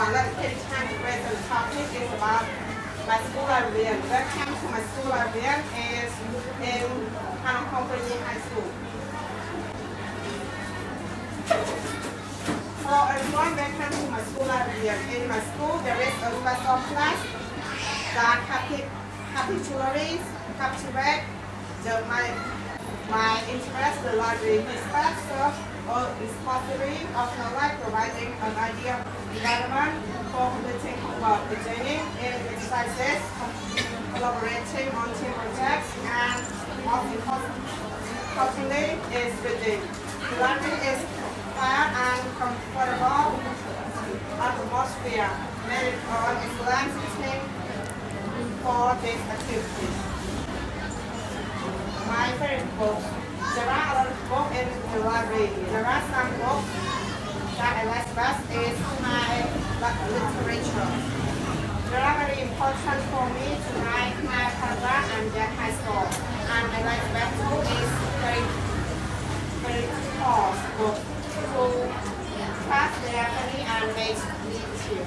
let's take time to read the topic is about my school librarian. Welcome to my school librarian is in Hana Company High School. So everyone, welcome to my school librarian. In my school, there is a special class that capitulates, my interest, the library research, or responsibility of the life, providing an idea of development for completing homework, designing in exercises, collaborating on team projects, and most importantly is reading. The library is fair and comfortable atmosphere, made on excellent team for this activity. My favorite books. There are a lot of books in the library. There are some books that I like best is my literature. They are very important for me to write my paragraph and get high score. And I like best book is very coarse book. So class they are funny and make me too.